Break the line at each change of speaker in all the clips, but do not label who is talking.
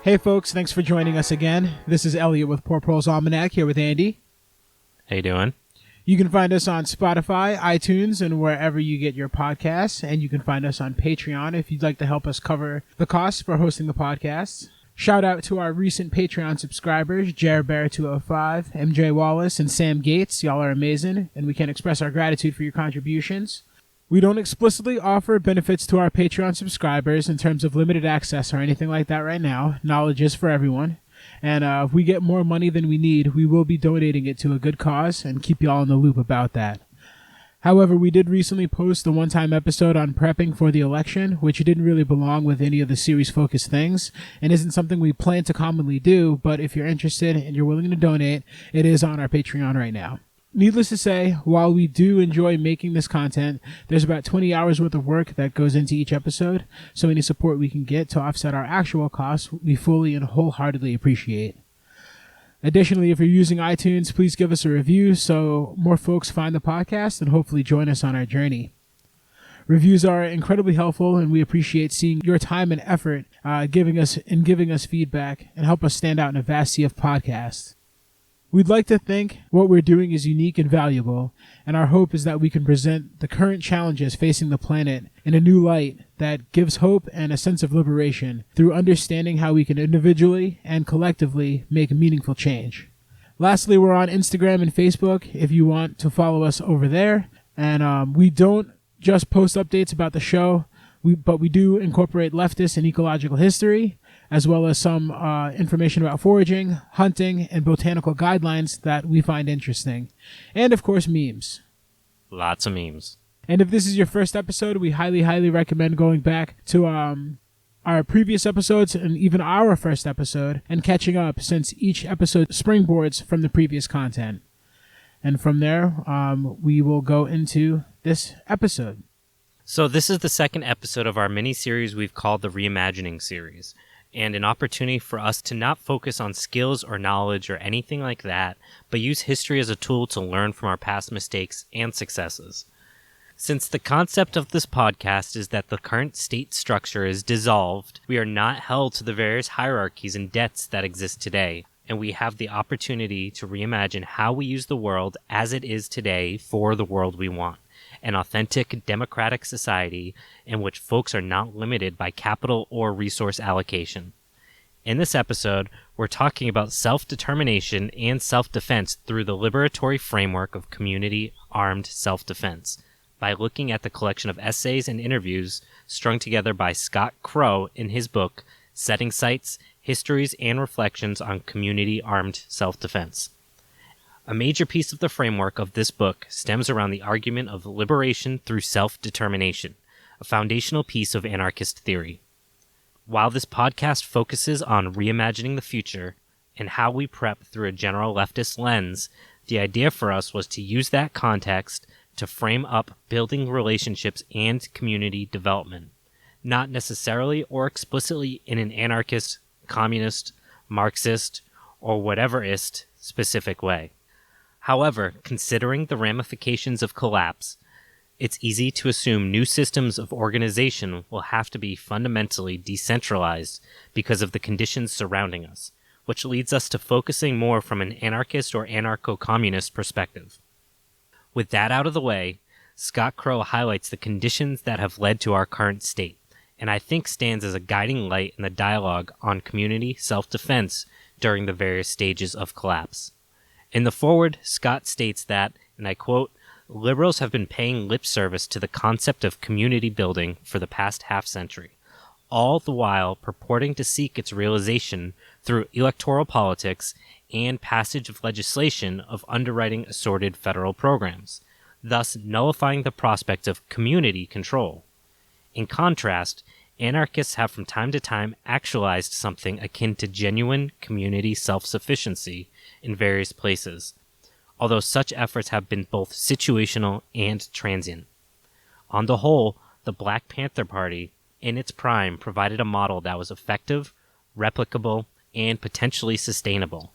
Hey folks, thanks for joining us again. This is Elliot with Poor Pro's Almanac here with Andy.
How you doing?
You can find us on Spotify, iTunes, and wherever you get your podcasts. And you can find us on Patreon if you'd like to help us cover the costs for hosting the podcasts. Shout out to our recent Patreon subscribers, JareBear205, MJ Wallace, and Sam Gates. Y'all are amazing, and we can't express our gratitude for your contributions. We don't explicitly offer benefits to our Patreon subscribers in terms of limited access or anything like that right now. Knowledge is for everyone. And if we get more money than we need, we will be donating it to a good cause and keep you all in the loop about that. However, we did recently post a one-time episode on prepping for the election, which didn't really belong with any of the series-focused things and isn't something we plan to commonly do, but if you're interested and you're willing to donate, it is on our Patreon right now. Needless to say, while we do enjoy making this content, there's about 20 hours worth of work that goes into each episode, so any support we can get to offset our actual costs, we fully and wholeheartedly appreciate. Additionally, if you're using iTunes, please give us a review so more folks find the podcast and hopefully join us on our journey. Reviews are incredibly helpful, and we appreciate seeing your time and effort giving us feedback and help us stand out in a vast sea of podcasts. We'd like to think what we're doing is unique and valuable, and our hope is that we can present the current challenges facing the planet in a new light that gives hope and a sense of liberation through understanding how we can individually and collectively make meaningful change. Lastly, we're on Instagram and Facebook if you want to follow us over there, and we don't just post updates about the show, but we do incorporate leftist and ecological history, as well as some information about foraging, hunting, and botanical guidelines that we find interesting. And, of course, memes.
Lots of memes.
And if this is your first episode, we highly, highly recommend going back to our previous episodes and even our first episode and catching up, since each episode springboards from the previous content. And from there, we will go into this episode.
So this is the second episode of our mini-series we've called the ReImagining series, and an opportunity for us to not focus on skills or knowledge or anything like that, but use history as a tool to learn from our past mistakes and successes. Since the concept of this podcast is that the current state structure is dissolved, we are not held to the various hierarchies and debts that exist today, and we have the opportunity to reimagine how we use the world as it is today for the world we want. An authentic democratic society in which folks are not limited by capital or resource allocation. In this episode, we're talking about self-determination and self-defense through the liberatory framework of community armed self-defense, by looking at the collection of essays and interviews strung together by Scott Crow in his book, Setting Sights, Histories and Reflections on Community Armed Self-Defense. A major piece of the framework of this book stems around the argument of liberation through self-determination, a foundational piece of anarchist theory. While this podcast focuses on reimagining the future and how we prep through a general leftist lens, the idea for us was to use that context to frame up building relationships and community development, not necessarily or explicitly in an anarchist, communist, Marxist, or whateverist specific way. However, considering the ramifications of collapse, it's easy to assume new systems of organization will have to be fundamentally decentralized because of the conditions surrounding us, which leads us to focusing more from an anarchist or anarcho-communist perspective. With that out of the way, Scott Crow highlights the conditions that have led to our current state, and I think stands as a guiding light in the dialogue on community self-defense during the various stages of collapse. In the foreword, Scott states that, and I quote, "Liberals have been paying lip service to the concept of community building for the past half-century, all the while purporting to seek its realization through electoral politics and passage of legislation of underwriting assorted federal programs, thus nullifying the prospect of community control. In contrast, anarchists have from time to time actualized something akin to genuine community self-sufficiency in various places, although such efforts have been both situational and transient. On the whole, the Black Panther Party, in its prime, provided a model that was effective, replicable, and potentially sustainable,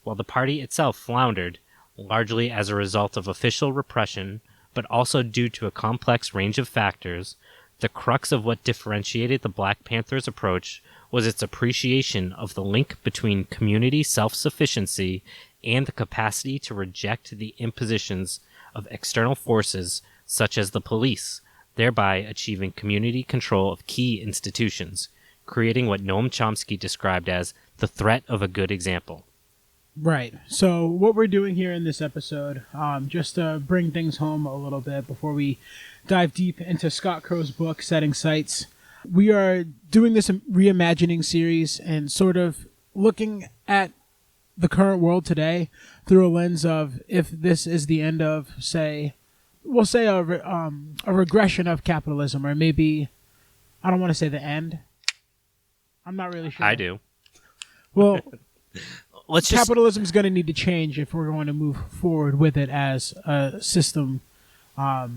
while the party itself floundered, largely as a result of official repression, but also due to a complex range of factors. The crux of what differentiated the Black Panthers' approach was its appreciation of the link between community self-sufficiency and the capacity to reject the impositions of external forces such as the police, thereby achieving community control of key institutions, creating what Noam Chomsky described as the threat of a good example.
Right. So what we're doing here in this episode, just to bring things home a little bit before we dive deep into Scott Crow's book, Setting Sights, we are doing this reimagining series and sort of looking at the current world today through a lens of if this is the end of, we'll say a regression of capitalism, or maybe, I don't want to say the end. I'm not really sure.
I do.
Well, capitalism is going to need to change if we're going to move forward with it as a system that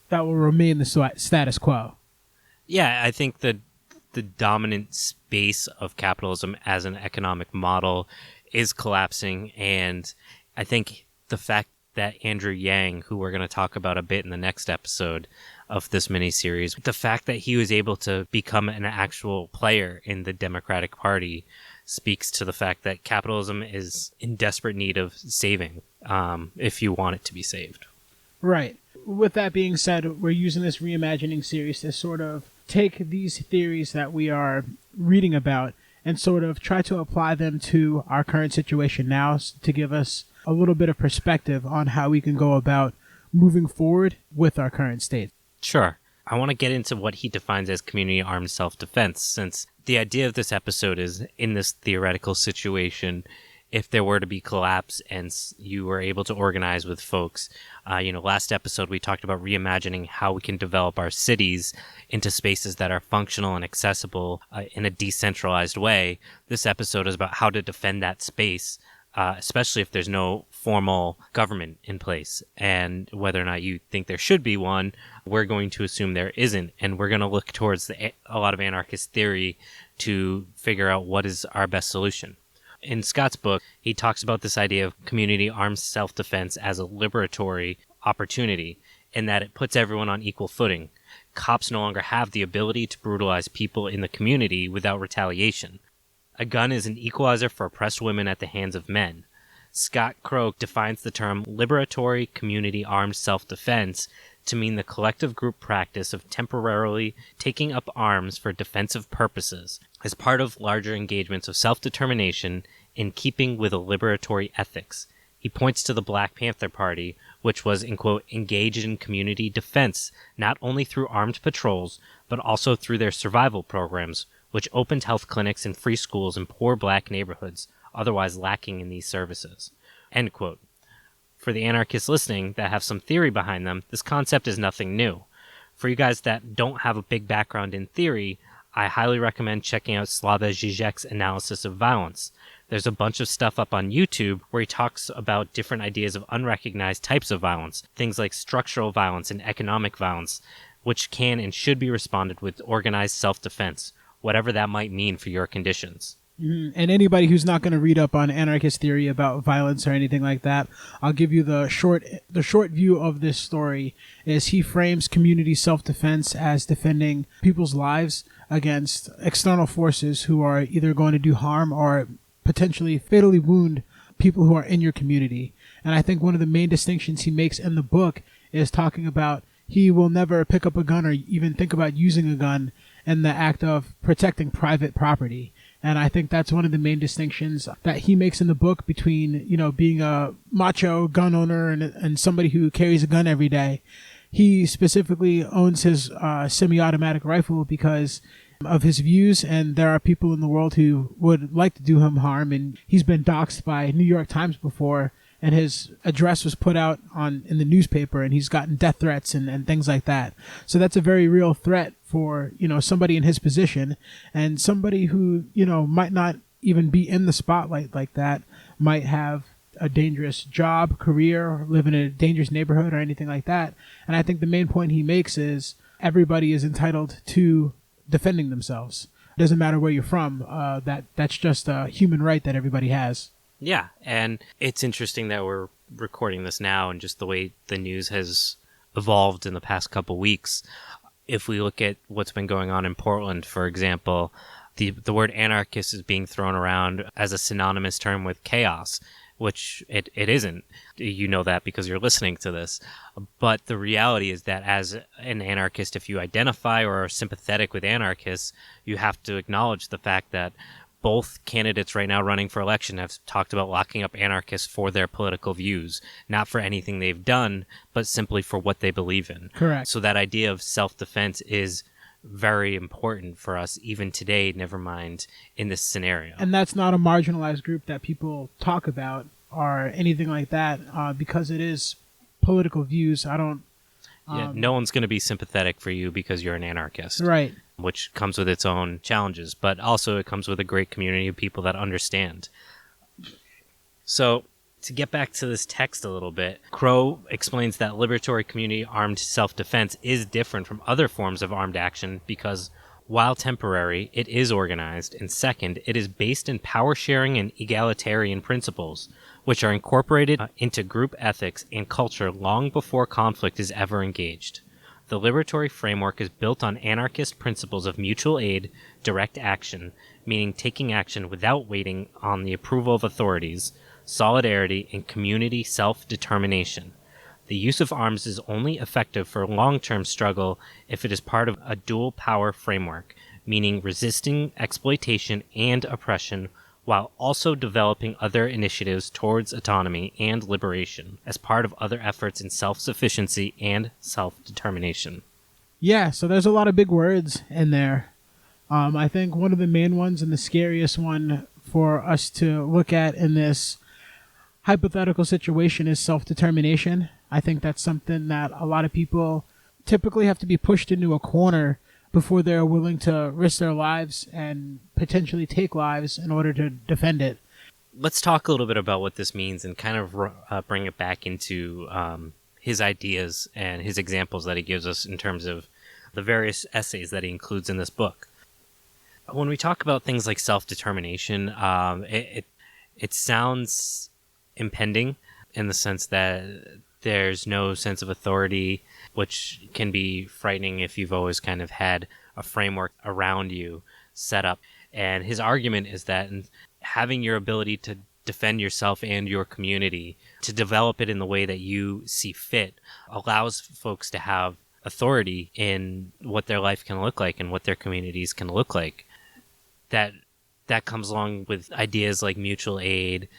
will remain the status quo.
Yeah, I think that the dominant space of capitalism as an economic model is collapsing, and I think the fact that Andrew Yang, who we're going to talk about a bit in the next episode of this miniseries, the fact that he was able to become an actual player in the Democratic Party speaks to the fact that capitalism is in desperate need of saving, if you want it to be saved.
Right. With that being said, we're using this reimagining series to sort of take these theories that we are reading about and sort of try to apply them to our current situation now to give us a little bit of perspective on how we can go about moving forward with our current state.
Sure. I want to get into what he defines as community armed self-defense, since the idea of this episode is, in this theoretical situation, if there were to be collapse and you were able to organize with folks. Last episode we talked about reimagining how we can develop our cities into spaces that are functional and accessible in a decentralized way. This episode is about how to defend that space, especially if there's no formal government in place. And whether or not you think there should be one, we're going to assume there isn't. And we're going to look towards a lot of anarchist theory to figure out what is our best solution. In Scott's book, he talks about this idea of community armed self-defense as a liberatory opportunity, in that it puts everyone on equal footing. Cops no longer have the ability to brutalize people in the community without retaliation. A gun is an equalizer for oppressed women at the hands of men. Scott Crow defines the term liberatory community armed self-defense to mean the collective group practice of temporarily taking up arms for defensive purposes as part of larger engagements of self-determination in keeping with a liberatory ethics. He points to the Black Panther Party, which was, in quote, engaged in community defense, not only through armed patrols, but also through their survival programs, which opened health clinics and free schools in poor black neighborhoods, otherwise lacking in these services. End quote. For the anarchists listening that have some theory behind them, this concept is nothing new. For you guys that don't have a big background in theory, I highly recommend checking out Slavoj Žižek's analysis of violence. There's a bunch of stuff up on YouTube where he talks about different ideas of unrecognized types of violence, things like structural violence and economic violence, which can and should be responded with organized self-defense, whatever that might mean for your conditions.
And anybody who's not going to read up on anarchist theory about violence or anything like that, I'll give you the short view of this story. Is he frames community self-defense as defending people's lives against external forces who are either going to do harm or potentially fatally wound people who are in your community. And I think one of the main distinctions he makes in the book is talking about he will never pick up a gun or even think about using a gun in the act of protecting private property. And I think that's one of the main distinctions that he makes in the book between, being a macho gun owner and somebody who carries a gun every day. He specifically owns his semi-automatic rifle because of his views, and there are people in the world who would like to do him harm, and he's been doxxed by New York Times before, and his address was put out in the newspaper, and he's gotten death threats and things like that. So that's a very real threat for, somebody in his position, and somebody who, might not even be in the spotlight like that, might have a dangerous job, career, or live in a dangerous neighborhood or anything like that. And I think the main point he makes is everybody is entitled to defending themselves. It doesn't matter where you're from. That's just a human right that everybody has.
Yeah, and it's interesting that we're recording this now and just the way the news has evolved in the past couple weeks. If we look at what's been going on in Portland, for example, The word anarchist is being thrown around as a synonymous term with chaos, which it isn't. You know that because you're listening to this. But the reality is that as an anarchist, if you identify or are sympathetic with anarchists, you have to acknowledge the fact that both candidates right now running for election have talked about locking up anarchists for their political views, not for anything they've done, but simply for what they believe in.
Correct.
So that idea of self-defense is very important for us even today, never mind in this scenario.
And that's not a marginalized group that people talk about or anything like that, because it is political views. I don't...
no one's going to be sympathetic for you because you're an anarchist.
Right.
Which comes with its own challenges, but also it comes with a great community of people that understand. So, to get back to this text a little bit, Crow explains that liberatory community armed self-defense is different from other forms of armed action because, while temporary, it is organized, and second, it is based in power-sharing and egalitarian principles, which are incorporated into group ethics and culture long before conflict is ever engaged. The liberatory framework is built on anarchist principles of mutual aid, direct action, meaning taking action without waiting on the approval of authorities, solidarity, and community self-determination. The use of arms is only effective for long-term struggle if it is part of a dual power framework, meaning resisting exploitation and oppression while also developing other initiatives towards autonomy and liberation as part of other efforts in self-sufficiency and self-determination.
Yeah, so there's a lot of big words in there. I think one of the main ones and the scariest one for us to look at in this hypothetical situation is self-determination. I think that's something that a lot of people typically have to be pushed into a corner before they're willing to risk their lives and potentially take lives in order to defend it.
Let's talk a little bit about what this means and kind of bring it back into his ideas and his examples that he gives us in terms of the various essays that he includes in this book. When we talk about things like self-determination, it sounds impending in the sense that there's no sense of authority, which can be frightening if you've always kind of had a framework around you set up. And his argument is that having your ability to defend yourself and your community, to develop it in the way that you see fit, allows folks to have authority in what their life can look like and what their communities can look like. That comes along with ideas like mutual aid,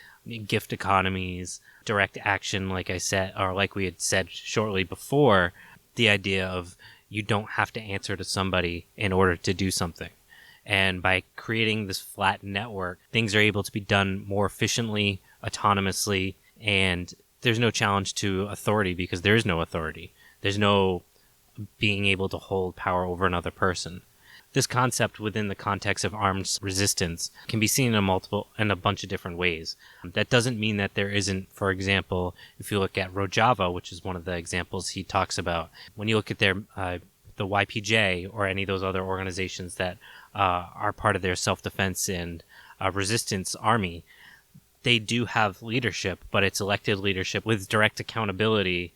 gift economies, direct action, like I said, or like we had said shortly before, the idea of you don't have to answer to somebody in order to do something. And by creating this flat network, things are able to be done more efficiently, autonomously, and there's no challenge to authority because there is no authority. There's no being able to hold power over another person. This concept within the context of armed resistance can be seen in a bunch of different ways. That doesn't mean that there isn't, for example, if you look at Rojava, which is one of the examples he talks about, when you look at the YPJ or any of those other organizations that are part of their self-defense and resistance army, they do have leadership, but it's elected leadership with direct accountability,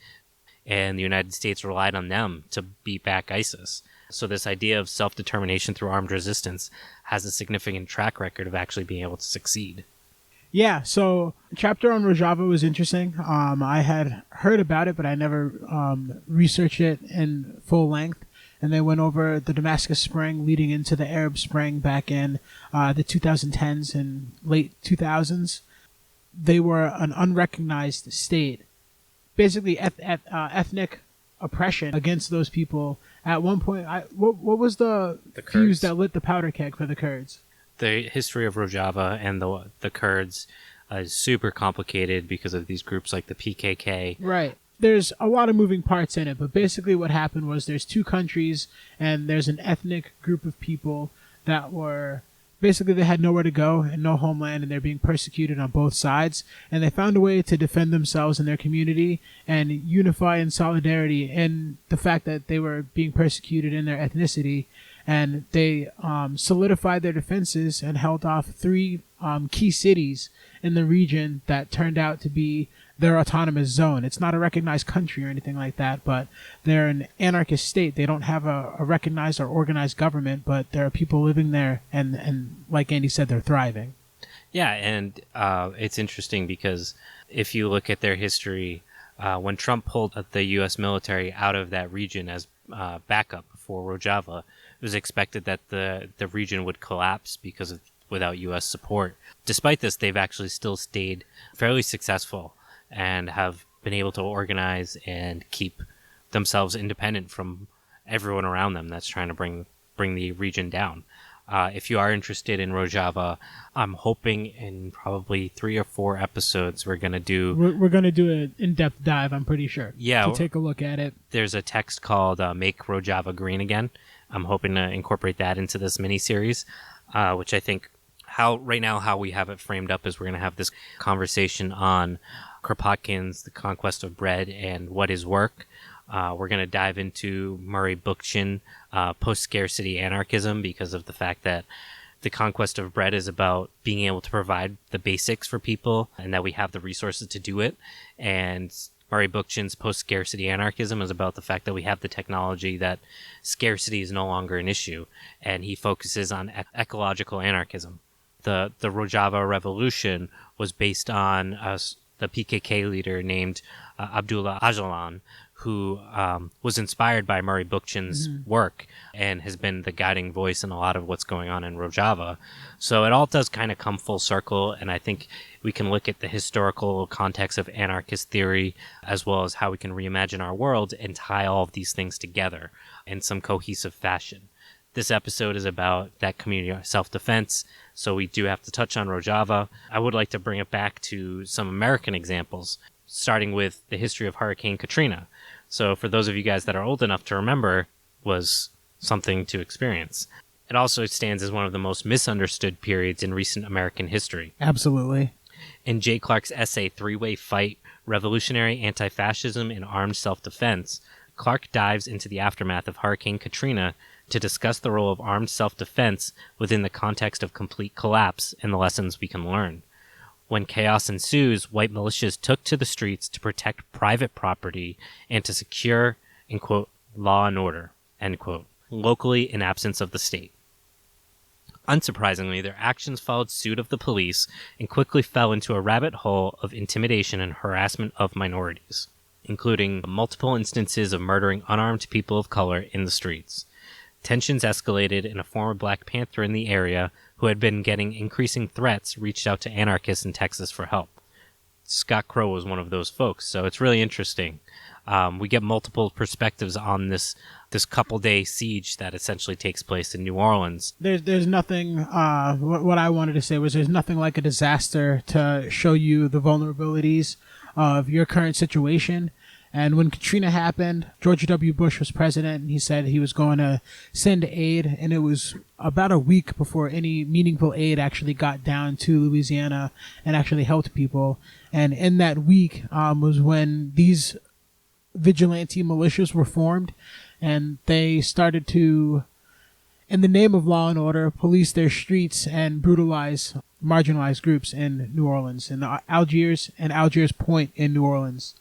and the United States relied on them to beat back ISIS. So this idea of self-determination through armed resistance has a significant track record of actually being able to succeed.
Yeah, so chapter on Rojava was interesting. I had heard about it, but I never researched it in full length. And they went over the Damascus Spring leading into the Arab Spring back in the 2010s and late 2000s. They were an unrecognized state. Basically, ethnic oppression against those people. At one point, what was the fuse that lit the powder keg for the Kurds?
The history of Rojava and the Kurds is super complicated because of these groups like the PKK.
Right. There's a lot of moving parts in it, but basically what happened was there's two countries and there's an ethnic group of people that were... Basically, they had nowhere to go and no homeland, and they're being persecuted on both sides. And they found a way to defend themselves and their community and unify in solidarity in the fact that they were being persecuted in their ethnicity. and they solidified their defenses and held off three key cities in the region that turned out to be their autonomous zone. It's not a recognized country or anything like that, but they're an anarchist state. They don't have a recognized or organized government, but there are people living there, and like Andy said, they're thriving.
Yeah, and it's interesting because if you look at their history, when Trump pulled the U.S. military out of that region as backup for Rojava, it was expected that the region would collapse because of without U.S. support. Despite this, they've actually still stayed fairly successful and have been able to organize and keep themselves independent from everyone around them that's trying to bring the region down. If you are interested in Rojava, I'm hoping in probably 3 or 4 episodes we're going to do
an in-depth dive, I'm pretty sure.
Yeah.
To take a look at it.
There's a text called Make Rojava Green Again. I'm hoping to incorporate that into this mini-series, which I think how we have it framed up is we're going to have this conversation on Kropotkin's The Conquest of Bread and What is Work. We're going to dive into Murray Bookchin, post-scarcity anarchism, because of the fact that The Conquest of Bread is about being able to provide the basics for people and that we have the resources to do it. And Murray Bookchin's post-scarcity anarchism is about the fact that we have the technology that scarcity is no longer an issue. And he focuses on ecological anarchism. The Rojava Revolution was based on the PKK leader named Abdullah Öcalan, who was inspired by Murray Bookchin's work and has been the guiding voice in a lot of what's going on in Rojava. So it all does kind of come full circle, and I think we can look at the historical context of anarchist theory as well as how we can reimagine our world and tie all of these things together in some cohesive fashion. This episode is about that community self-defense, so we do have to touch on Rojava. I would like to bring it back to some American examples, starting with the history of Hurricane Katrina. So for those of you guys that are old enough to remember, was something to experience. It also stands as one of the most misunderstood periods in recent American history.
Absolutely.
In Jay Clark's essay, Three-Way Fight, Revolutionary Anti-Fascism and Armed Self-Defense, Clark dives into the aftermath of Hurricane Katrina to discuss the role of armed self-defense within the context of complete collapse and the lessons we can learn. When chaos ensues, white militias took to the streets to protect private property and to secure, in quote, law and order, end quote, locally in absence of the state. Unsurprisingly, their actions followed suit of the police and quickly fell into a rabbit hole of intimidation and harassment of minorities, including multiple instances of murdering unarmed people of color in the streets. Tensions escalated, and a former Black Panther in the area, who had been getting increasing threats, reached out to anarchists in Texas for help. Scott Crow was one of those folks, so it's really interesting. We get multiple perspectives on this couple-day siege that essentially takes place in New Orleans.
There's nothing, what I wanted to say was there's nothing like a disaster to show you the vulnerabilities of your current situation. And when Katrina happened, George W. Bush was president, and he said he was going to send aid, and it was about a week before any meaningful aid actually got down to Louisiana and actually helped people. And in that week was when these vigilante militias were formed, and they started to, in the name of law and order, police their streets and brutalize marginalized groups in New Orleans, in Algiers and Algiers Point in New Orleans.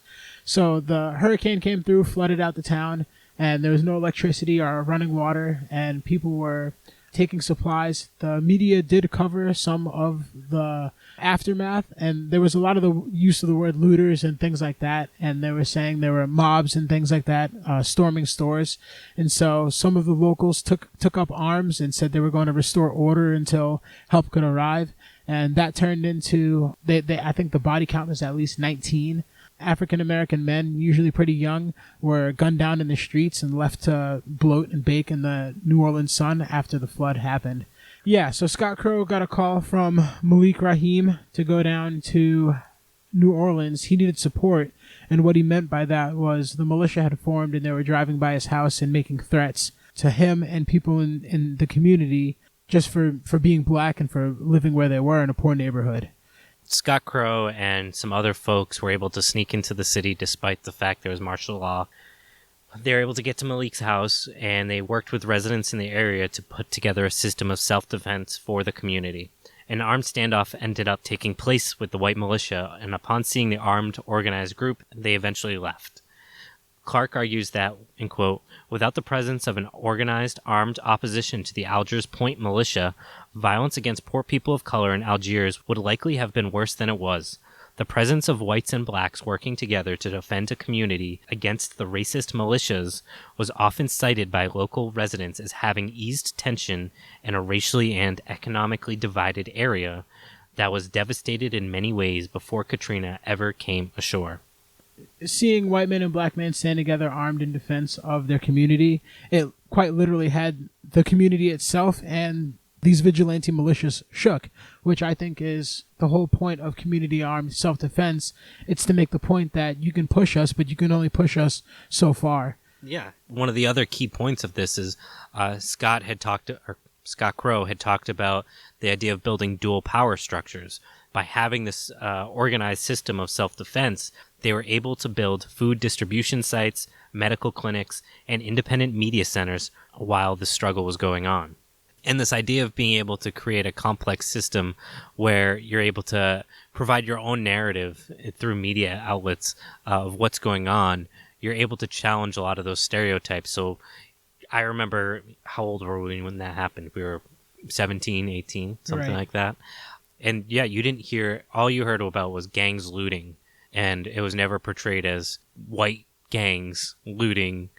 So the hurricane came through, flooded out the town, and there was no electricity or running water, and people were taking supplies. The media did cover some of the aftermath, and there was a lot of the use of the word looters and things like that, and they were saying there were mobs and things like that storming stores. And so some of the locals took up arms and said they were going to restore order until help could arrive, and that turned into, I think the body count was at least 19 African-American men, usually pretty young, were gunned down in the streets and left to bloat and bake in the New Orleans sun after the flood happened. Yeah, so Scott Crow got a call from Malik Rahim to go down to New Orleans. He needed support, and what he meant by that was the militia had formed and they were driving by his house and making threats to him and people in the community just for being black and for living where they were in a poor neighborhood.
Scott Crow and some other folks were able to sneak into the city despite the fact there was martial law. they were able to get to Malik's house, and they worked with residents in the area to put together a system of self-defense for the community. An armed standoff ended up taking place with the white militia, and upon seeing the armed, organized group, they eventually left. Clark argues that, in quote, without the presence of an organized, armed opposition to the Algiers Point militia, violence against poor people of color in Algiers would likely have been worse than it was. The presence of whites and blacks working together to defend a community against the racist militias was often cited by local residents as having eased tension in a racially and economically divided area that was devastated in many ways before Katrina ever came ashore.
Seeing white men and black men stand together armed in defense of their community, it quite literally had the community itself and these vigilante militias shook, which I think is the whole point of community armed self-defense. It's to make the point that you can push us, but you can only push us so far.
Yeah. One of the other key points of this is Scott Crow had talked about the idea of building dual power structures. By having this organized system of self-defense, they were able to build food distribution sites, medical clinics, and independent media centers while the struggle was going on. And this idea of being able to create a complex system where you're able to provide your own narrative through media outlets of what's going on, you're able to challenge a lot of those stereotypes. So I remember, how old were we when that happened? We were 17, 18, something like that. And yeah, you didn't hear, all you heard about was gangs looting. And it was never portrayed as white gangs looting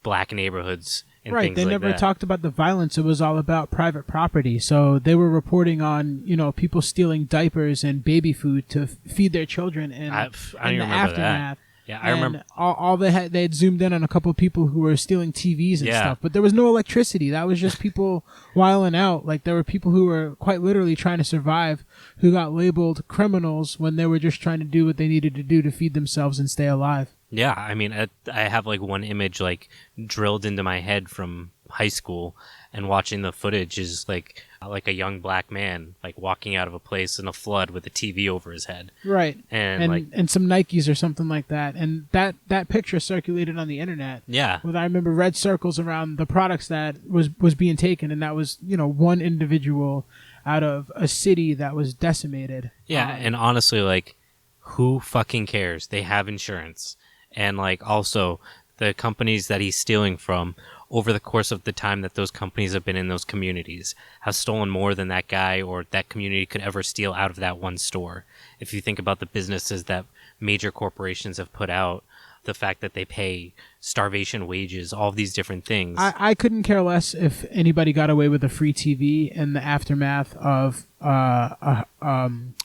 black neighborhoods and things like that.
They never talked about the violence. It was all about private property. So they were reporting on, people stealing diapers and baby food to feed their children in
I don't
the
remember
aftermath.
That. Yeah, I remember.
All they had zoomed in on a couple of people who were stealing TVs and stuff, but there was no electricity. That was just people wiling out. Like, there were people who were quite literally trying to survive, who got labeled criminals when they were just trying to do what they needed to do to feed themselves and stay alive.
Yeah, I mean, I have like one image like drilled into my head from high school, and watching the footage is like a young black man like walking out of a place in a flood with a TV over his head.
Right.
And
some Nikes or something like that. And that picture circulated on the internet.
Yeah.
With, I remember, red circles around the products that was being taken, and that was, one individual out of a city that was decimated.
Yeah, and honestly, like, who fucking cares? They have insurance. And like, also, the companies that he's stealing from, over the course of the time that those companies have been in those communities, have stolen more than that guy or that community could ever steal out of that one store. If you think about the businesses that major corporations have put out, the fact that they pay starvation wages, all of these different things.
I couldn't care less if anybody got away with a free TV in the aftermath of a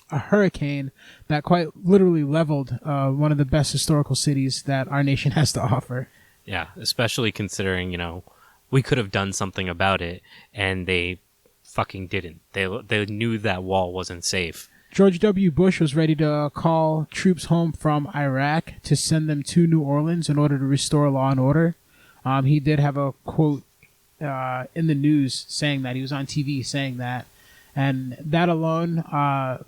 hurricane that quite literally leveled one of the best historical cities that our nation has to offer.
Yeah, especially considering, we could have done something about it, and they fucking didn't. They knew that wall wasn't safe.
George W. Bush was ready to call troops home from Iraq to send them to New Orleans in order to restore law and order. He did have a quote in the news saying that. He was on TV saying that. And that alone,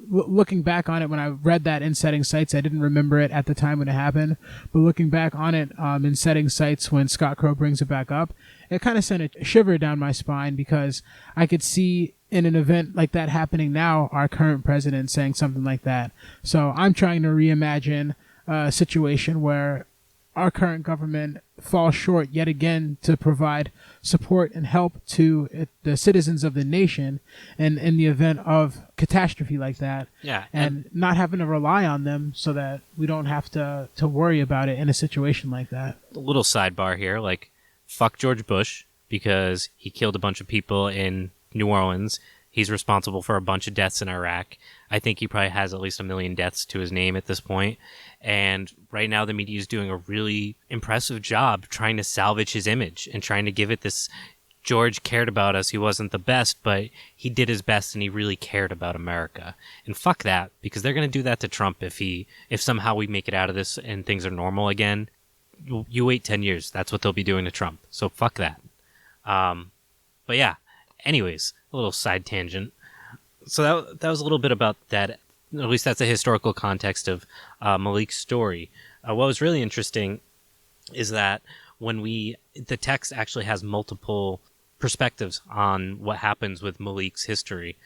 looking back on it, when I read that in Setting Sights, I didn't remember it at the time when it happened. But looking back on it in Setting Sights, when Scott Crow brings it back up, it kind of sent a shiver down my spine, because I could see in an event like that happening now, our current president saying something like that. So I'm trying to reimagine a situation where our current government falls short yet again to provide support and help to the citizens of the nation, and in the event of catastrophe like that.
Yeah,
and not having to rely on them, so that we don't have to worry about it in a situation like that.
A little sidebar here, like, fuck George Bush, because he killed a bunch of people in New Orleans. He's responsible for a bunch of deaths in Iraq. I think he probably has at least 1 million deaths to his name at this point. And right now the media is doing a really impressive job trying to salvage his image and trying to give it this, George cared about us. He wasn't the best, but he did his best and he really cared about America. And fuck that, because they're going to do that to Trump if somehow we make it out of this and things are normal again. You wait 10 years. That's what they'll be doing to Trump. So fuck that. But yeah, anyways, a little side tangent. So that was a little bit about that. At least that's the historical context of Malik's story. What was really interesting is that the text actually has multiple perspectives on what happens with Malik's history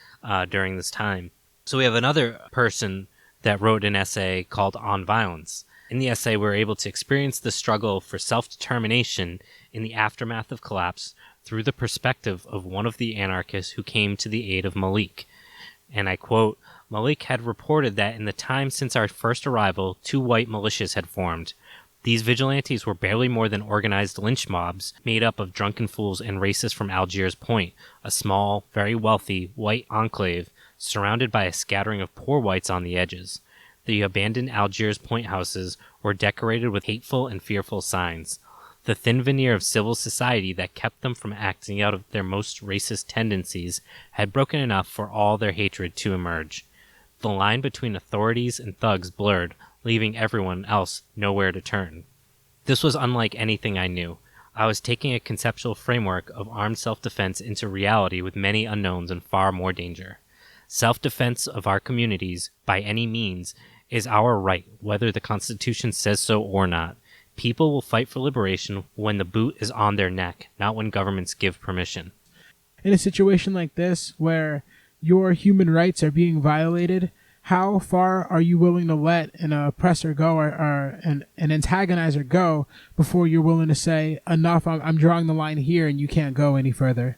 during this time. So we have another person that wrote an essay called On Violence. In the essay, we're able to experience the struggle for self-determination in the aftermath of collapse through the perspective of one of the anarchists who came to the aid of Malik. And I quote, Malik had reported that in the time since our first arrival, 2 white militias had formed. These vigilantes were barely more than organized lynch mobs made up of drunken fools and racists from Algiers Point, a small, very wealthy, white enclave surrounded by a scattering of poor whites on the edges. The abandoned Algiers Point houses were decorated with hateful and fearful signs. The thin veneer of civil society that kept them from acting out of their most racist tendencies had broken enough for all their hatred to emerge. The line between authorities and thugs blurred, leaving everyone else nowhere to turn. This was unlike anything I knew. I was taking a conceptual framework of armed self-defense into reality with many unknowns and far more danger. Self-defense of our communities, by any means, is our right, whether the Constitution says so or not. People will fight for liberation when the boot is on their neck, not when governments give permission.
In a situation like this, where your human rights are being violated, how far are you willing to let an oppressor go or an antagonizer go before you're willing to say, enough, I'm drawing the line here and you can't go any further?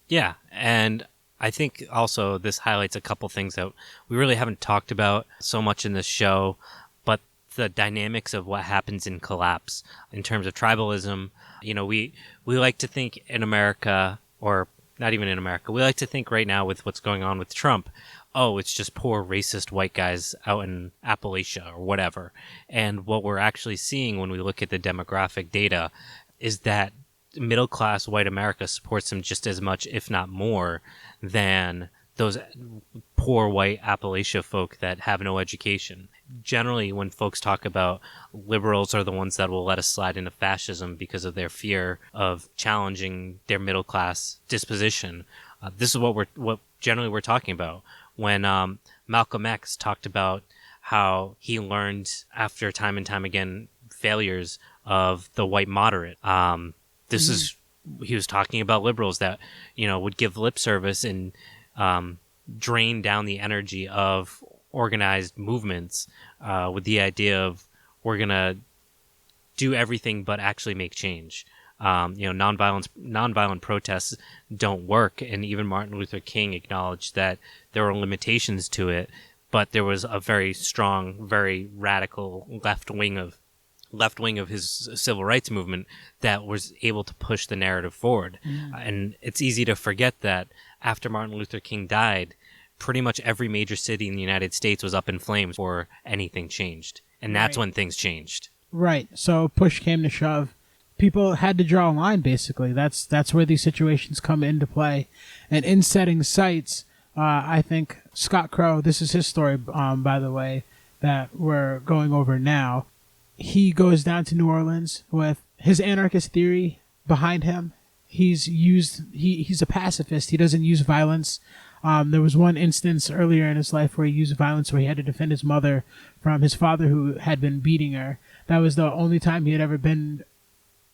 Yeah, and I think also this highlights a couple things that we really haven't talked about so much in this show, but the dynamics of what happens in collapse in terms of tribalism. You know, we like to think in America, or not even in America, we like to think right now with what's going on with Trump, oh, it's just poor racist white guys out in Appalachia or whatever. And what we're actually seeing when we look at the demographic data is that middle-class white America supports him just as much, if not more, than those poor white Appalachia folk that have no education. Generally, when folks talk about liberals are the ones that will let us slide into fascism because of their fear of challenging their middle-class disposition, this is what generally we're talking about. When Malcolm X talked about how he learned after time and time again failures of the white moderate, he was talking about liberals that, would give lip service and drain down the energy of organized movements with the idea of we're going to do everything but actually make change. Nonviolent protests don't work, and even Martin Luther King acknowledged that there were limitations to it, but there was a very strong, very radical left wing of his civil rights movement that was able to push the narrative forward. And it's easy to forget that after Martin Luther King died, pretty much every major city in the United States was up in flames before anything changed. And that's when things changed. Right.
So push came to shove. People had to draw a line, basically. That's where these situations come into play. And in setting sights, I think Scott Crow, this is his story, by the way, that we're going over now. He goes down to New Orleans with his anarchist theory behind him. He's a pacifist. He doesn't use violence. There was one instance earlier in his life where he used violence, where he had to defend his mother from his father who had been beating her. That was the only time he had ever been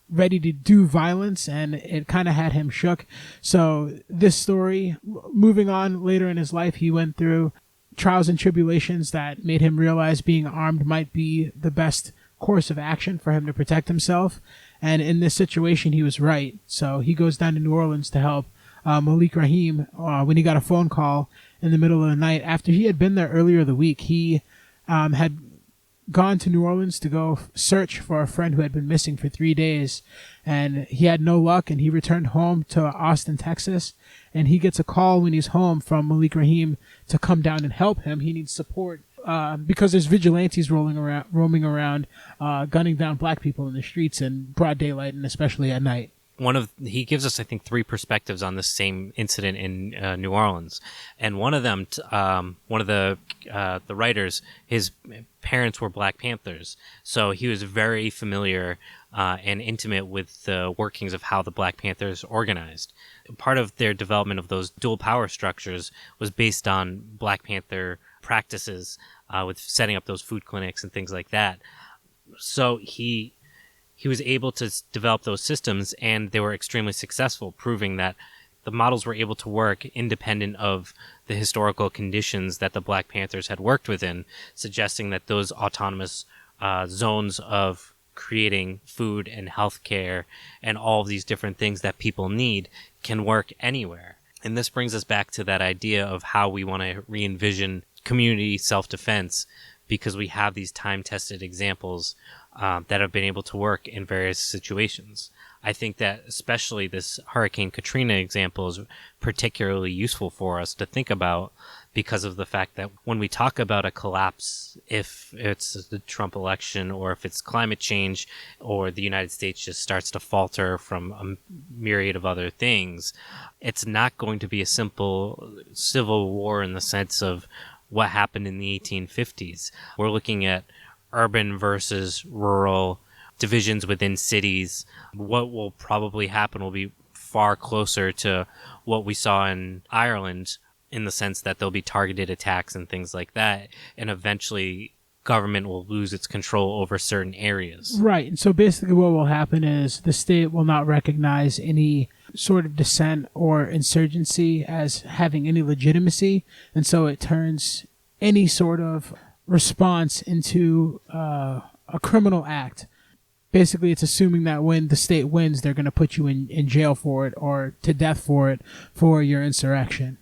ready to do violence, and it kind of had him shook. So this story, moving on later in his life, he went through trials and tribulations that made him realize being armed might be the best course of action for him to protect himself. And in this situation, he was right. So he goes down to New Orleans to help Malik Rahim when he got a phone call in the middle of the night. After he had been there earlier the week, he had gone to New Orleans to go search for a friend who had been missing for 3 days, and he had no luck, and he returned home to Austin, Texas, and he gets a call when he's home from Malik Rahim to come down and help him. He needs support because there's vigilantes roaming around, gunning down black people in the streets in broad daylight and especially at night.
He gives us, I think, 3 perspectives on this same incident in New Orleans, and one of them, one of the writers, his parents were Black Panthers, so he was very familiar and intimate with the workings of how the Black Panthers organized. Part of their development of those dual power structures was based on Black Panther practices with setting up those food clinics and things like that. So he he was able to develop those systems, and they were extremely successful, proving that the models were able to work independent of the historical conditions that the Black Panthers had worked within, suggesting that those autonomous zones of creating food and healthcare and all of these different things that people need can work anywhere. And this brings us back to that idea of how we want to re-envision community self-defense, because we have these time-tested examples that have been able to work in various situations. I think that especially this Hurricane Katrina example is particularly useful for us to think about, because of the fact that when we talk about a collapse, if it's the Trump election or if it's climate change or the United States just starts to falter from a myriad of other things, it's not going to be a simple civil war in the sense of what happened in the 1850s. We're looking at urban versus rural, divisions within cities. What will probably happen will be far closer to what we saw in Ireland, in the sense that there'll be targeted attacks and things like that, and eventually government will lose its control over certain areas.
Right. And so basically what will happen is the state will not recognize any sort of dissent or insurgency as having any legitimacy, and so it turns any sort of response into a criminal act. Basically, it's assuming that when the state wins, they're going to put you in jail for it or to death for it for your insurrection.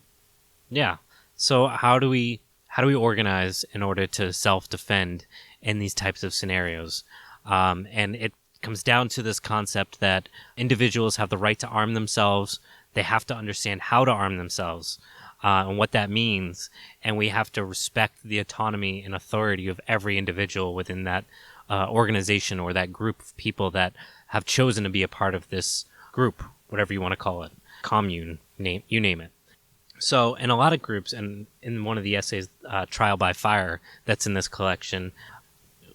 Yeah. So how do we organize in order to self-defend in these types of scenarios? And it comes down to this concept that individuals have the right to arm themselves. They have to understand how to arm themselves and what that means. And we have to respect the autonomy and authority of every individual within that organization or that group of people that have chosen to be a part of this group, whatever you want to call it, commune, you name it. So in a lot of groups, and in one of the essays, Trial by Fire, that's in this collection,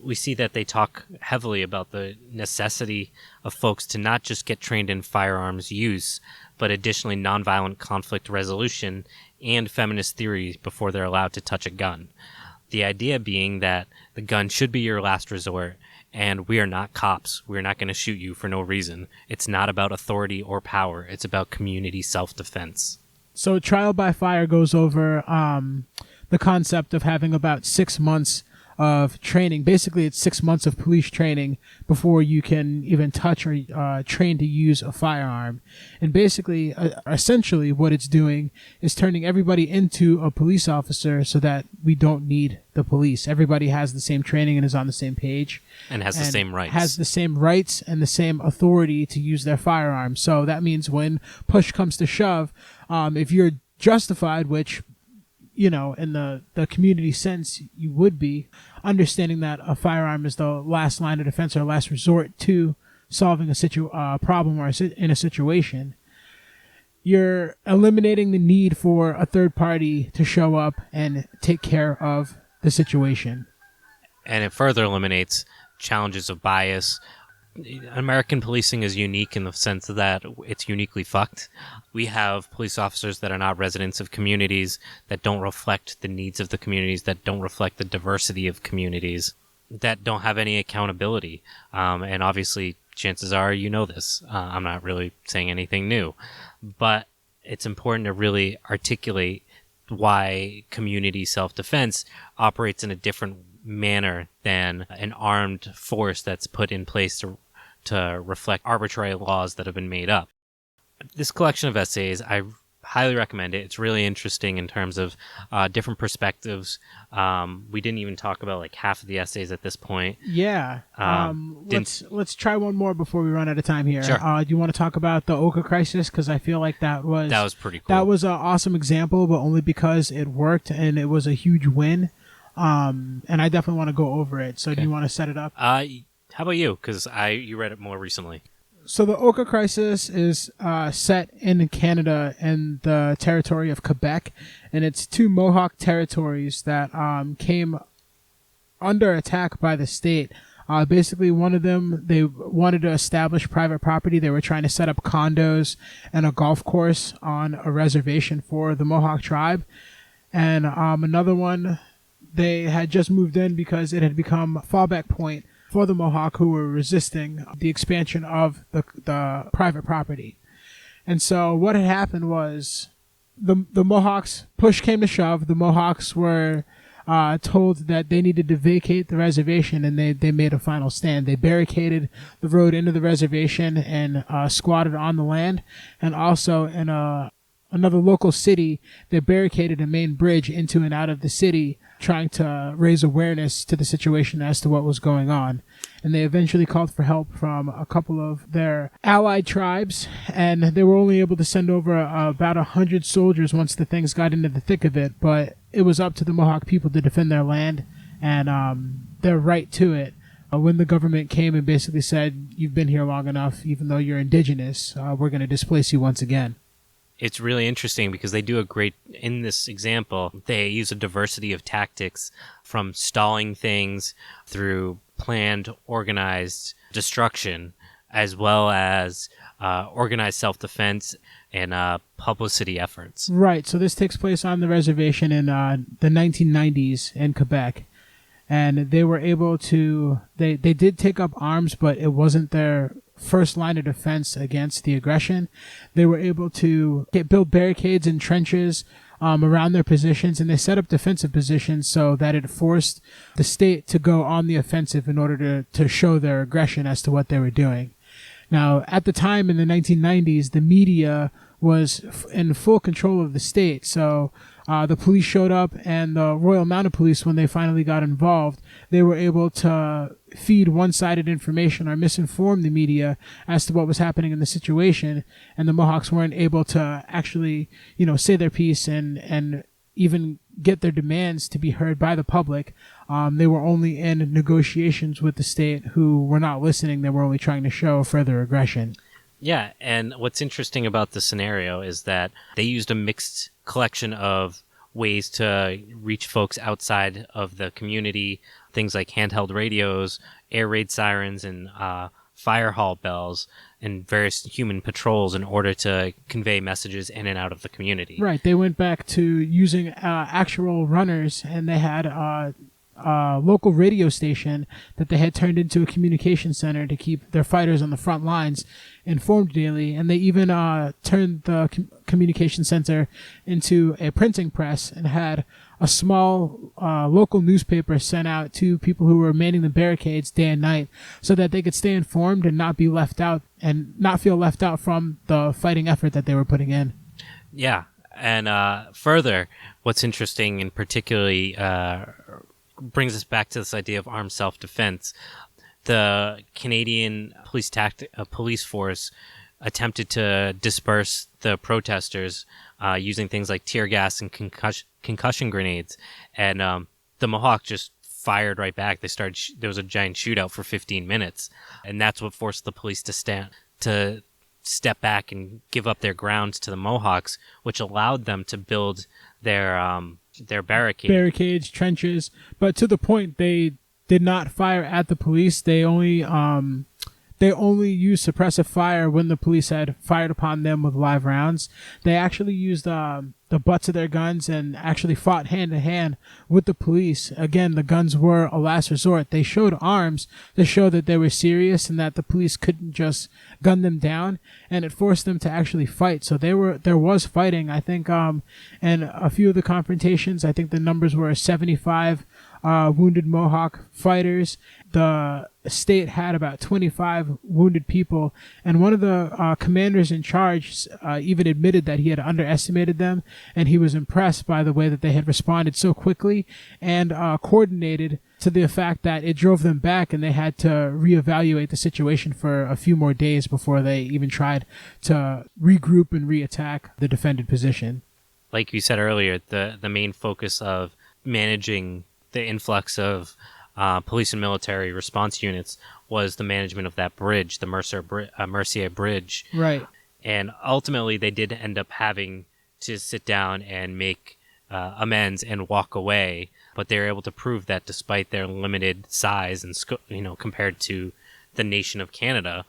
we see that they talk heavily about the necessity of folks to not just get trained in firearms use, but additionally nonviolent conflict resolution and feminist theory before they're allowed to touch a gun. The idea being that the gun should be your last resort, and we are not cops. We're not going to shoot you for no reason. It's not about authority or power. It's about community self-defense.
So Trial by Fire goes over the concept of having about 6 months of training. Basically, it's 6 months of police training before you can even touch or train to use a firearm. And basically, essentially, what it's doing is turning everybody into a police officer so that we don't need the police. Everybody has the same training and is on the same page.
And has the same rights.
Has the same rights and the same authority to use their firearms. So that means when push comes to shove, if you're justified, which, you know, in the community sense, you would be, understanding that a firearm is the last line of defense or last resort to solving a problem or in a situation, you're eliminating the need for a third party to show up and take care of the situation.
And it further eliminates challenges of bias. American policing is unique in the sense that it's uniquely fucked. We have police officers that are not residents of communities, that don't reflect the needs of the communities, that don't reflect the diversity of communities, that don't have any accountability. And obviously, chances are you know this. I'm not really saying anything new. But it's important to really articulate why community self-defense operates in a different manner than an armed force that's put in place to reflect arbitrary laws that have been made up. This collection of essays, I highly recommend it. It's really interesting in terms of different perspectives. We didn't even talk about like half of the essays at this point.
Yeah. Let's try one more before we run out of time here.
Sure.
Do you want to talk about the Oka crisis? Because I feel like that was
pretty cool.
That was an awesome example, but only because it worked and it was a huge win. And I definitely want to go over it. So Do you want to set it up?
How about you? Because you read it more recently.
So the Oka crisis is set in Canada and the territory of Quebec, and it's two Mohawk territories that came under attack by the state. Basically, one of them, they wanted to establish private property. They were trying to set up condos and a golf course on a reservation for the Mohawk tribe. And another one, they had just moved in because it had become a fallback point for the Mohawk who were resisting the expansion of the private property. And so what had happened was the Mohawks, push came to shove, the Mohawks were told that they needed to vacate the reservation, and they made a final stand. They barricaded the road into the reservation and squatted on the land, and also in another local city, they barricaded a main bridge into and out of the city, trying to raise awareness to the situation as to what was going on. And they eventually called for help from a couple of their allied tribes, and they were only able to send over about 100 soldiers once the things got into the thick of it, but it was up to the Mohawk people to defend their land and their right to it. When the government came and basically said, you've been here long enough, even though you're indigenous, we're going to displace you once again.
It's really interesting because they do in this example, they use a diversity of tactics from stalling things through planned, organized destruction, as well as organized self-defense and publicity efforts.
Right. So this takes place on the reservation in the 1990s in Quebec. And they were able to, they did take up arms, but it wasn't their first line of defense against the aggression. They were able to build barricades and trenches around their positions, and they set up defensive positions so that it forced the state to go on the offensive in order to show their aggression as to what they were doing. Now, at the time in the 1990s, the media was in full control of the state, so the police showed up, and the Royal Mounted Police, when they finally got involved, they were able to feed one-sided information or misinform the media as to what was happening in the situation, and the Mohawks weren't able to actually, say their piece and even get their demands to be heard by the public. They were only in negotiations with the state, who were not listening. They were only trying to show further aggression.
Yeah, and what's interesting about the scenario is that they used a mixed collection of ways to reach folks outside of the community, things like handheld radios, air raid sirens, and fire hall bells, and various human patrols in order to convey messages in and out of the community.
Right. They went back to using actual runners, and they had local radio station that they had turned into a communication center to keep their fighters on the front lines informed daily. And they even turned the communication center into a printing press and had a small local newspaper sent out to people who were manning the barricades day and night so that they could stay informed and not be left out and not feel left out from the fighting effort that they were putting in.
Yeah. And further, what's interesting and particularly brings us back to this idea of armed self-defense. The Canadian police force attempted to disperse the protesters using things like tear gas and concussion grenades, and the Mohawk just fired right back. There was a giant shootout for 15 minutes, and that's what forced the police to step back and give up their ground to the Mohawks, which allowed them to build their barricades, trenches, but to the point they did not fire at the police. They only used suppressive fire when the police had fired upon them with live rounds. They actually used the butts of their guns and actually fought hand to hand with the police. Again, the guns were a last resort. They showed arms to show that they were serious and that the police couldn't just gun them down, and it forced them to actually fight. So there was fighting. I think in a few of the confrontations, I think the numbers were 75 wounded Mohawk fighters. The state had about 25 wounded people, and one of the commanders in charge even admitted that he had underestimated them, and he was impressed by the way that they had responded so quickly and coordinated, to the fact that it drove them back and they had to reevaluate the situation for a few more days before they even tried to regroup and reattack the defended position. Like you said earlier, the main focus of managing the influx of police and military response units was the management of that bridge, the Mercier Bridge.
Right.
And ultimately, they did end up having to sit down and make amends and walk away. But they were able to prove that despite their limited size and compared to the nation of Canada,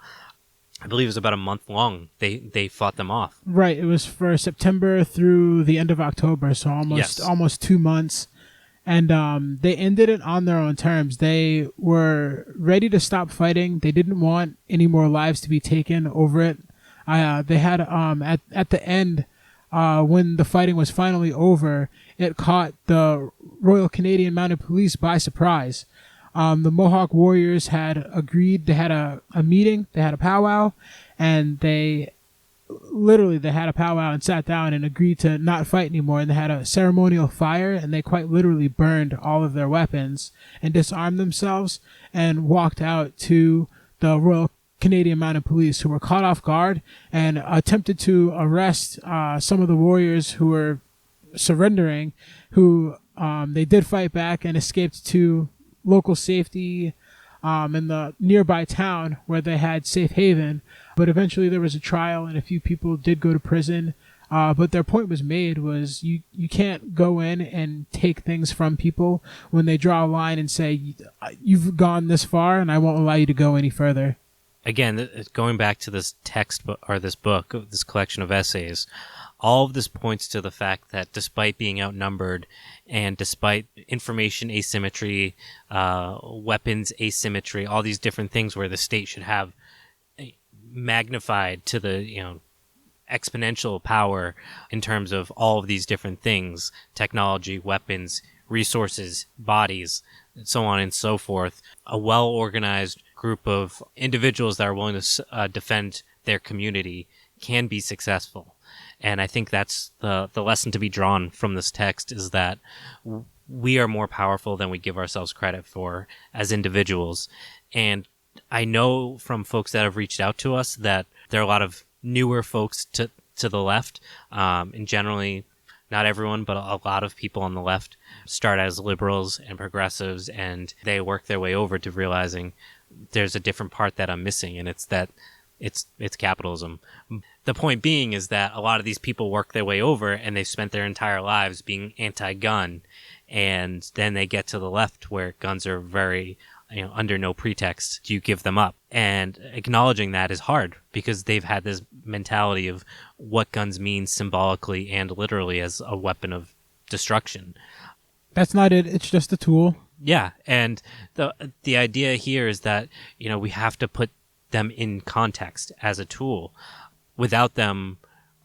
I believe it was about a month long, they fought them off.
Right. It was for September through the end of October, so almost 2 months. And they ended it on their own terms. They were ready to stop fighting. They didn't want any more lives to be taken over it. They had at the end, when the fighting was finally over, it caught the Royal Canadian Mounted Police by surprise. The Mohawk warriors had agreed. They had a meeting. They had a powwow, and they had a powwow and sat down and agreed to not fight anymore. And they had a ceremonial fire, and they quite literally burned all of their weapons and disarmed themselves and walked out to the Royal Canadian Mounted Police, who were caught off guard and attempted to arrest some of the warriors who were surrendering, who they did fight back and escaped to local safety in the nearby town where they had safe haven. But eventually there was a trial and a few people did go to prison. But their point was made was you can't go in and take things from people when they draw a line and say, you've gone this far and I won't allow you to go any further.
Again, going back to this text or this book, this collection of essays, all of this points to the fact that despite being outnumbered and despite information asymmetry, weapons asymmetry, all these different things where the state should have magnified to the exponential power in terms of all of these different things, technology, weapons, resources, bodies, and so on and so forth, a well-organized group of individuals that are willing to defend their community can be successful. And I think that's the lesson to be drawn from this text, is that we are more powerful than we give ourselves credit for as individuals. And I know from folks that have reached out to us that there are a lot of newer folks to the left, and generally not everyone, but a lot of people on the left start as liberals and progressives, and they work their way over to realizing there's a different part that I'm missing, and it's that it's capitalism. The point being is that a lot of these people work their way over and they've spent their entire lives being anti-gun, and then they get to the left where guns are very, under no pretext do you give them up. And acknowledging that is hard because they've had this mentality of what guns mean symbolically and literally as a weapon of destruction.
That's not it. It's just a tool.
Yeah, and the idea here is that, we have to put them in context as a tool. Without them,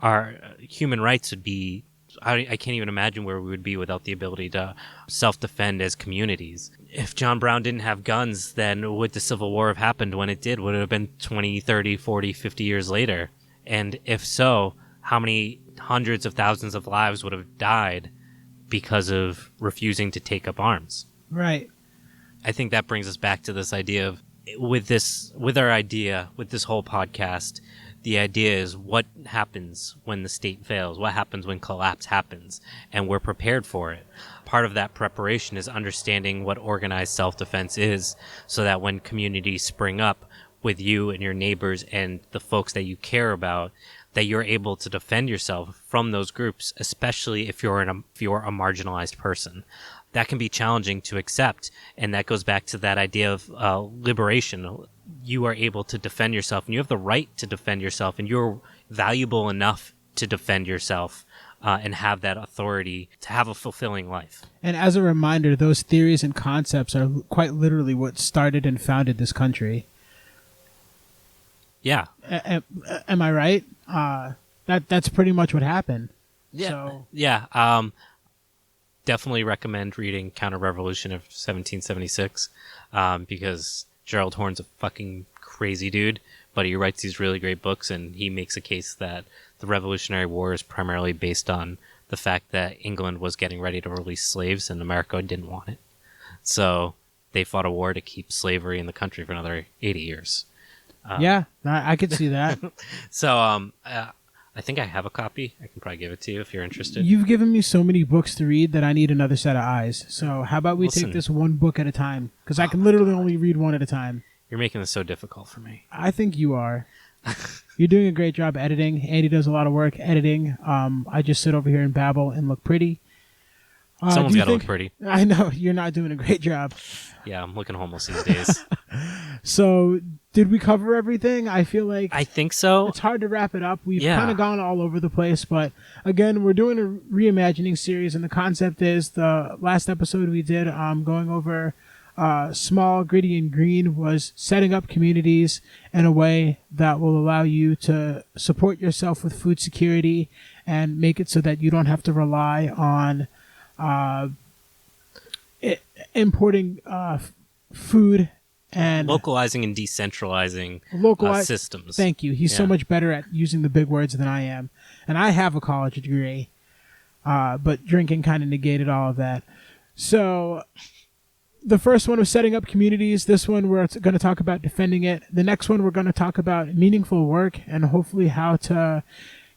our human rights would be, I can't even imagine where we would be without the ability to self-defend as communities. If John Brown didn't have guns, then would the Civil War have happened when it did? Would it have been 20, 30, 40, 50 years later? And if so, how many hundreds of thousands of lives would have died because of refusing to take up arms?
Right.
I think that brings us back to this idea of, with this whole podcast, the idea is what happens when the state fails? What happens when collapse happens? And we're prepared for it. Part of that preparation is understanding what organized self-defense is, so that when communities spring up with you and your neighbors and the folks that you care about, that you're able to defend yourself from those groups, especially if you're a marginalized person. That can be challenging to accept, and that goes back to that idea of liberation. You are able to defend yourself, and you have the right to defend yourself, and you're valuable enough to defend yourself and have that authority to have a fulfilling life.
And as a reminder, those theories and concepts are quite literally what started and founded this country.
Yeah.
Am I right? That's pretty much what happened.
Yeah.
So.
Yeah. Definitely recommend reading Counter-Revolution of 1776 because Gerald Horne's a fucking crazy dude, but he writes these really great books, and he makes a case that the Revolutionary War is primarily based on the fact that England was getting ready to release slaves and America didn't want it. So they fought a war to keep slavery in the country for another 80 years.
Yeah, I could see that.
So I think I have a copy. I can probably give it to you if you're interested.
You've given me so many books to read that I need another set of eyes. So how about we take this one book at a time? Because I can literally only read one at a time.
You're making this so difficult for me.
I think you are. You're doing a great job editing. Andy does a lot of work editing. I just sit over here and babble and look pretty.
Someone's got to look pretty.
I know. You're not doing a great job.
Yeah, I'm looking homeless these days.
So Did we cover everything? I feel like
I think so.
it's hard to wrap it up. We've
Yeah.
kind of gone all over the place, but again, we're doing a reimagining series, and the concept is the last episode we did going over small, gritty, and green was setting up communities in a way that will allow you to support yourself with food security and make it so that you don't have to rely on importing food and
Localizing and decentralizing systems.
Thank you. He's so
Yeah.
much better at using the big words than I am. And I have a college degree, but drinking kind of negated all of that. So the first one was setting up communities. This one we're going to talk about defending it. The next one we're going to talk about meaningful work and hopefully how to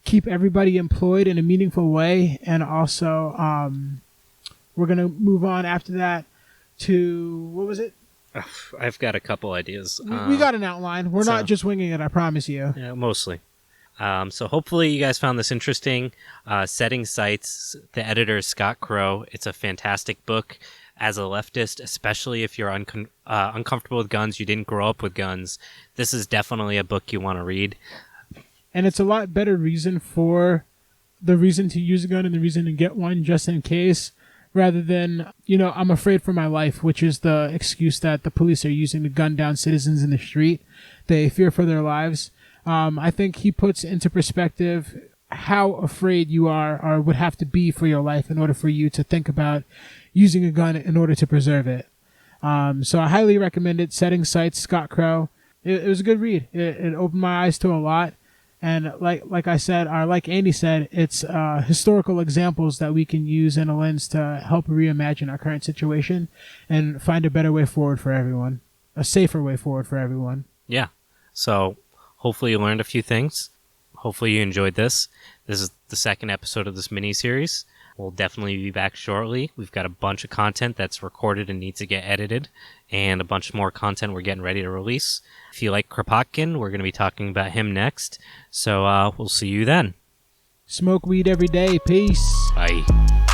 keep everybody employed in a meaningful way. And also we're going to move on after that to, what was it?
I've got a couple ideas.
We got an outline. We're not just winging it, I promise you.
Yeah, mostly. So hopefully you guys found this interesting. Setting Sights, the editor is Scott Crow. It's a fantastic book. As a leftist, especially if you're uncomfortable with guns, you didn't grow up with guns, this is definitely a book you want to read.
And it's a lot better reason for the reason to use a gun and the reason to get one just in case, rather than, I'm afraid for my life, which is the excuse that the police are using to gun down citizens in the street. They fear for their lives. I think he puts into perspective how afraid you are or would have to be for your life in order for you to think about using a gun in order to preserve it. So I highly recommend it. Setting Sights, Scott Crow. It was a good read. It opened my eyes to a lot. And like I said, or like Andy said, it's historical examples that we can use in a lens to help reimagine our current situation and find a better way forward for everyone, a safer way forward for everyone.
Yeah. So hopefully you learned a few things. Hopefully you enjoyed this. This is the second episode of this mini-series. We'll definitely be back shortly. We've got a bunch of content that's recorded and needs to get edited, and a bunch more content we're getting ready to release. If you like Kropotkin, we're going to be talking about him next. So we'll see you then.
Smoke weed every day. Peace.
Bye.